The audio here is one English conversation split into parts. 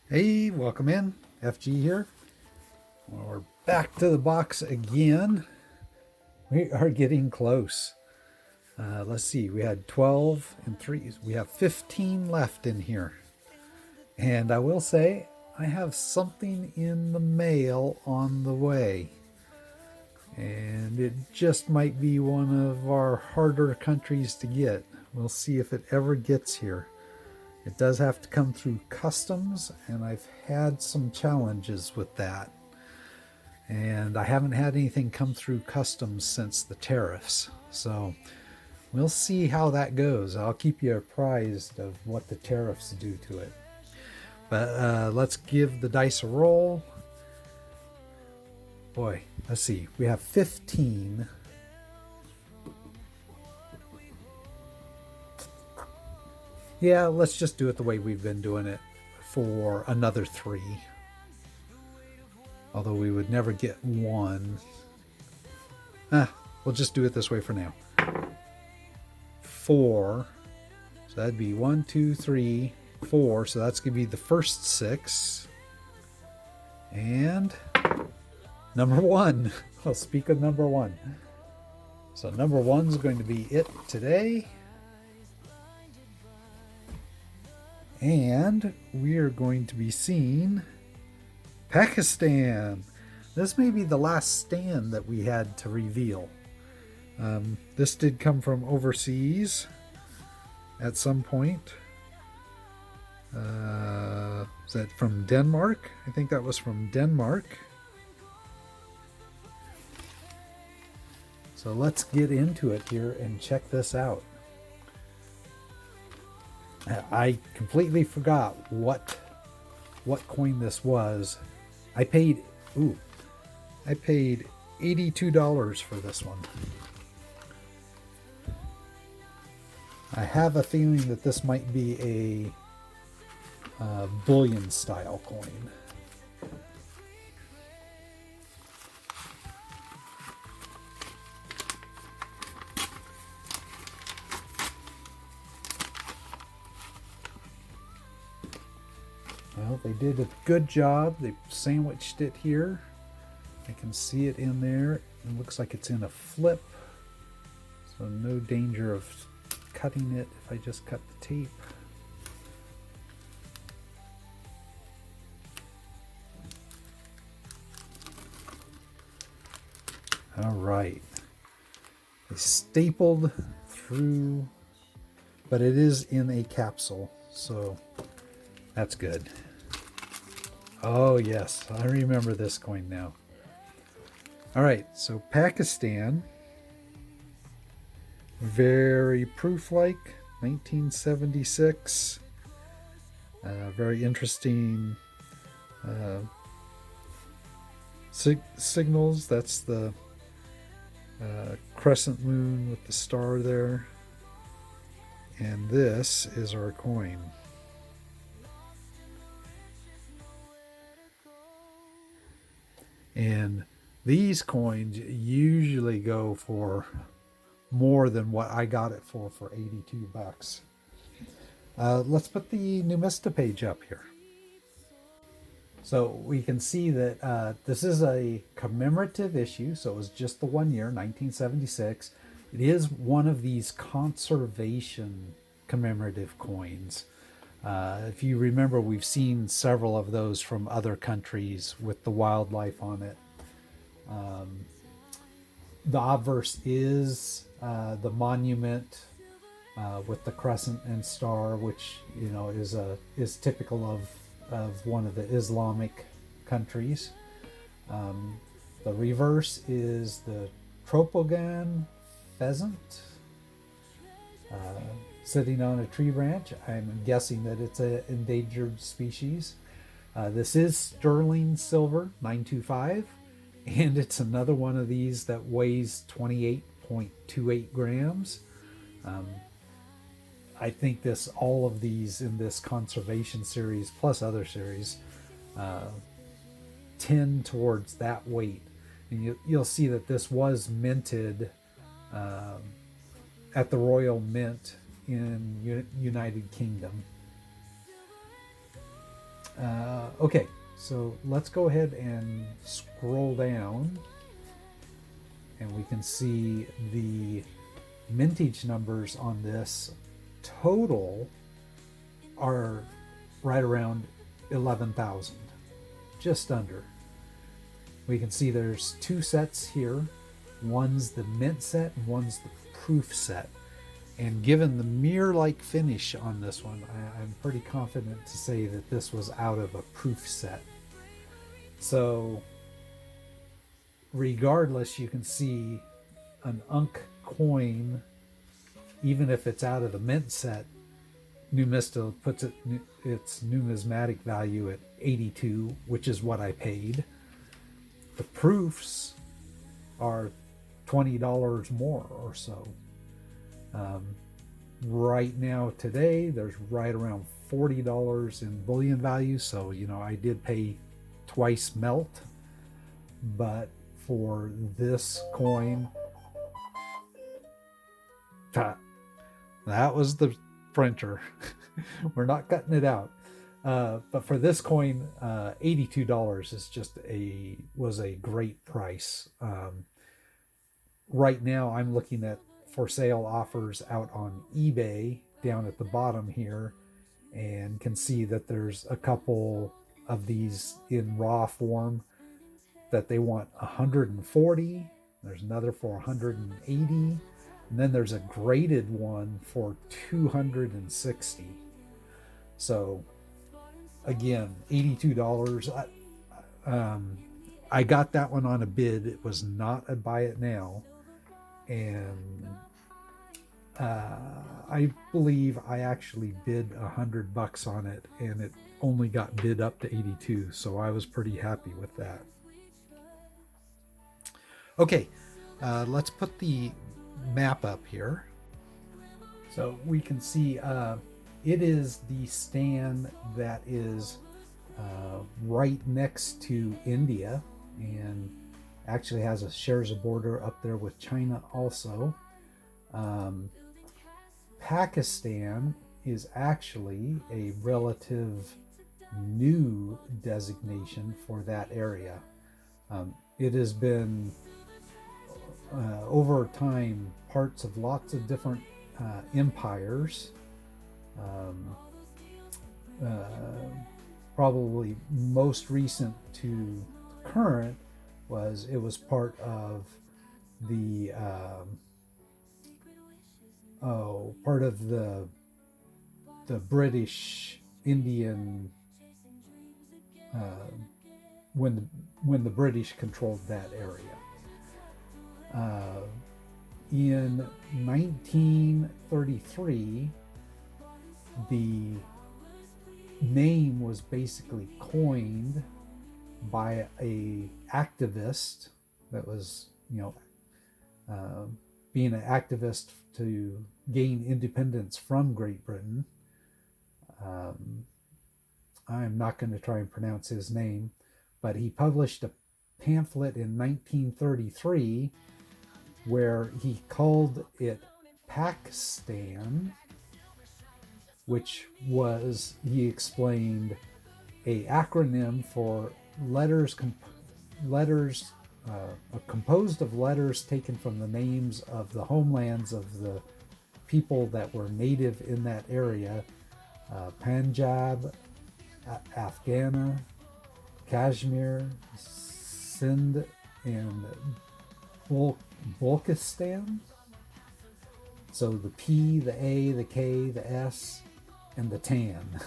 Hey, welcome in. FG here. Well, we're back to the box again. We are getting close. Let's see, we had 12 and 3. We have 15 left in here. And I will say, I have something in the mail on the way. And it just might be one of our harder countries to get. We'll see if it ever gets here. It does have to come through customs, and I've had some challenges with that. And I haven't had anything come through customs since the tariffs. So we'll see how that goes. I'll keep you apprised of what the tariffs do to it. But let's give the dice a roll. Boy, let's see. We have 15. Yeah, let's just do it the way we've been doing it for another 3. Although we would never get 1. We'll just do it this way for now. 4. So that'd be 1, 2, 3, 4. So that's going to be the first 6. And number 1. I'll speak of number 1. So number 1 is going to be it today. And we are going to be seeing Pakistan. This may be the last stand that we had to reveal. This did come from overseas at some point. Is that from Denmark? I think that was from Denmark. So let's get into it here and check this out. I completely forgot what coin this was. I paid $82 for this one. I have a feeling that this might be a bullion style coin. Well, they did a good job. They sandwiched it here. I can see it in there. It looks like it's in a flip. So no danger of cutting it if I just cut the tape. All right. They stapled through, but it is in a capsule, so that's good. Oh yes, I remember this coin now. All right, so Pakistan, very proof-like, 1976. Very interesting signals. That's the crescent moon with the star there. And this is our coin. And these coins usually go for more than what I got it for 82 bucks. Let's put the Numista page up here. So we can see that this is a commemorative issue, so it was just the 1 year, 1976. It is one of these conservation commemorative coins. If you remember, we've seen several of those from other countries with the wildlife on it. The obverse is the monument with the crescent and star, which is typical of one of the Islamic countries. The reverse is the Tropogan pheasant sitting on a tree branch. I'm guessing that it's an endangered species. This is sterling silver 925, and it's another one of these that weighs 28.28 grams. I think all of these in this conservation series plus other series tend towards that weight, and you'll see that this was minted at the Royal Mint in United Kingdom. Okay, so let's go ahead and scroll down, and we can see the mintage numbers on this total are right around 11,000, just under. We can see there's two sets here. One's the mint set and one's the proof set. And given the mirror-like finish on this one, I'm pretty confident to say that this was out of a proof set. So regardless, you can see an Unk coin, even if it's out of the mint set, Numista puts its numismatic value at 82, which is what I paid. The proofs are $20 more or so. Right now, today, there's right around $40 in bullion value. So, I did pay twice melt, but for this coin, that was the printer. We're not cutting it out. But for this coin, $82 was a great price. Right now, I'm looking at for sale offers out on eBay down at the bottom here, and can see that there's a couple of these in raw form that they want 140. There's another for 180, and then there's a graded one for 260. So again, $82. I got that one on a bid. It was not a buy it now, and I believe I actually bid $100 on it, and it only got bid up to 82. So I was pretty happy with that. Okay, let's put the map up here. So we can see it is the stand that is right next to India, and actually shares a border up there with China also. Pakistan is actually a relative new designation for that area. It has been over time parts of lots of different empires. Probably most recent to current it was part of the British Indian when the British controlled that area. In 1933, the name was basically coined by a activist that was, being an activist to gain independence from Great Britain. I'm not going to try and pronounce his name, but he published a pamphlet in 1933 where he called it Pakistan, which was, he explained, a acronym for composed of letters taken from the names of the homelands of the people that were native in that area: Punjab, Afghana, Kashmir, Sindh, and Balkistan. So the P, the A, the K, the S, and the Tan.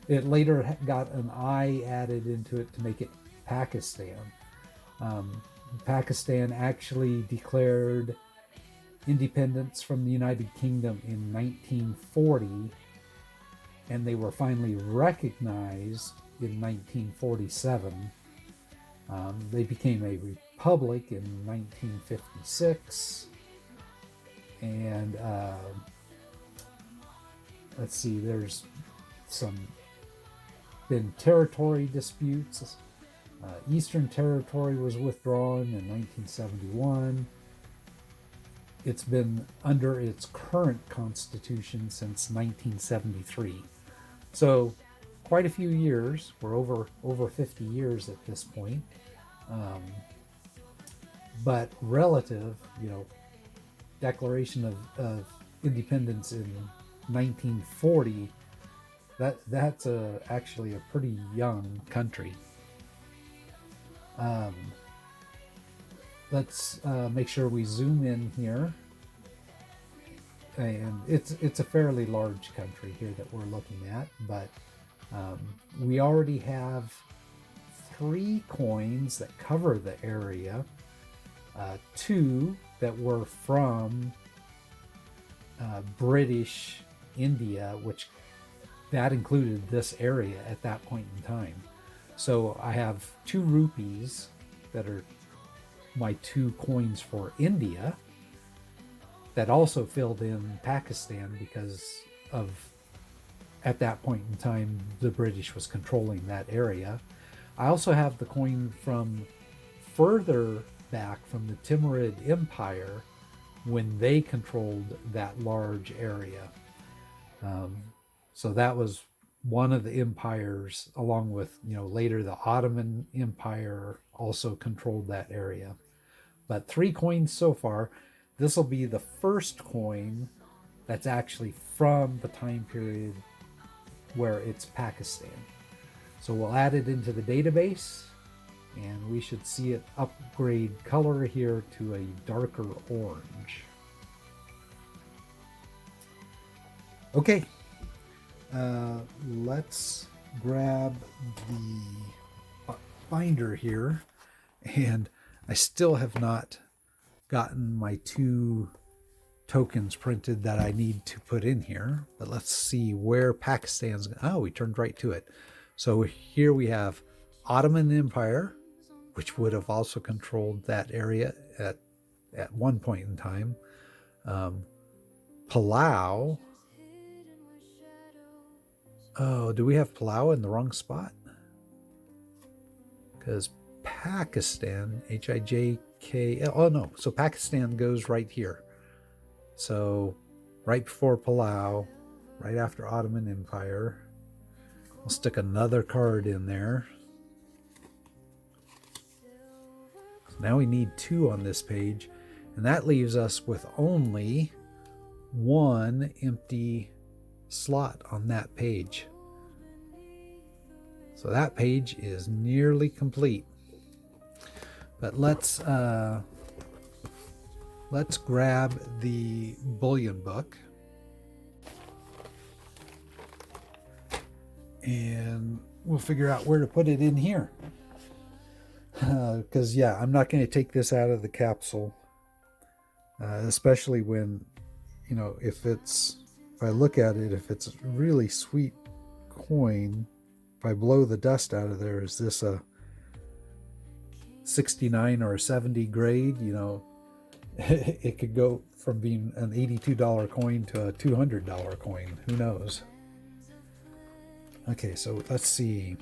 It later got an I added into it to make it Pakistan. Pakistan actually declared independence from the United Kingdom in 1940, and they were finally recognized in 1947. They became a republic in 1956, and let's see, there's been territory disputes. Eastern Territory was withdrawn in 1971. It's been under its current constitution since 1973. So quite a few years. We're over 50 years at this point. But relative, Declaration of Independence in 1940, that's actually a pretty young country. Let's make sure we zoom in here. And it's a fairly large country here that we're looking at, but we already have 3 coins that cover the area, 2 that were from British India, which that included this area at that point in time. So I have 2 rupees that are my 2 coins for India that also filled in Pakistan because of, at that point in time, the British was controlling that area. I also have the coin from further back from the Timurid Empire when they controlled that large area. So that was one of the empires, along with, later the Ottoman Empire also controlled that area. But 3 coins so far. This will be the first coin that's actually from the time period where it's Pakistan. So we'll add it into the database, and we should see it upgrade color here to a darker orange. Okay, let's grab the binder here, and I still have not gotten my 2 tokens printed that I need to put in here, but let's see where Pakistan's. Oh, we turned right to it. So here we have Ottoman Empire, which would have also controlled that area at one point in time. Palau. Oh, do we have Palau in the wrong spot? Because Pakistan, HIJK, oh no, so Pakistan goes right here. So right before Palau, right after Ottoman Empire. We'll stick another card in there. So now we need 2 on this page, and that leaves us with only 1 empty slot on that page. So that page is nearly complete. But let's grab the bullion book, and we'll figure out where to put it in here. Because yeah, I'm not going to take this out of the capsule, especially when, if I look at it, if it's a really sweet coin, if I blow the dust out of there, is this a 69 or a 70 grade? It could go from being an $82 coin to a $200 coin. Who knows? Okay, so let's see.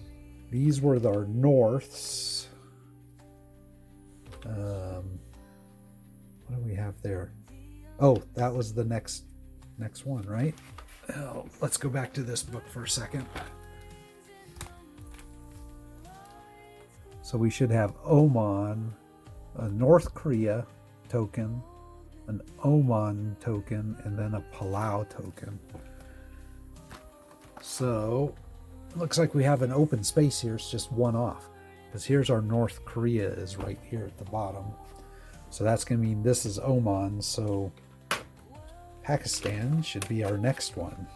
These were our norths. What do we have there? Oh, that was the next one, right? Oh, let's go back to this book for a second. So we should have Oman, a North Korea token, an Oman token, and then a Palau token. So it looks like we have an open space here. It's just one off, because here's our North Korea is right here at the bottom. So that's going to mean this is Oman. So Pakistan should be our next one.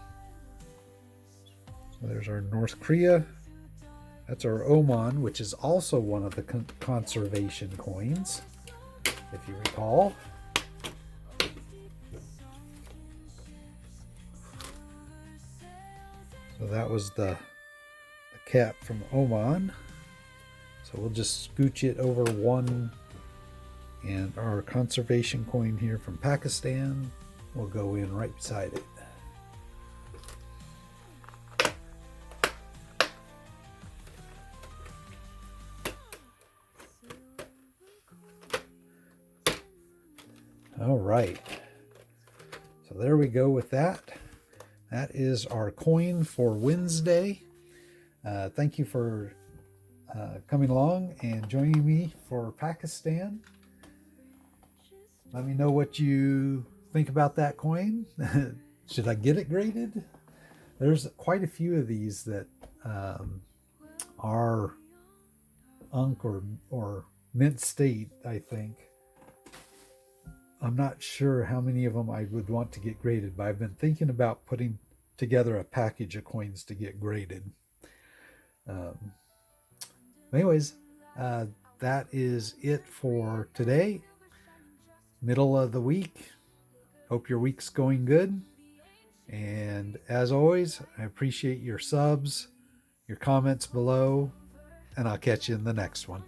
So there's our North Korea. That's our Oman, which is also one of the conservation coins, if you recall. So that was the cap from Oman. So we'll just scooch it over one, and our conservation coin here from Pakistan will go in right beside it. All right, so there we go with that. That is our coin for Wednesday. Thank you for coming along and joining me for Pakistan. Let me know what you think about that coin. Should I get it graded? There's quite a few of these that are unk or mint state, I think. I'm not sure how many of them I would want to get graded, but I've been thinking about putting together a package of coins to get graded. Anyways, that is it for today. Middle of the week. Hope your week's going good. And as always, I appreciate your subs, your comments below, and I'll catch you in the next one.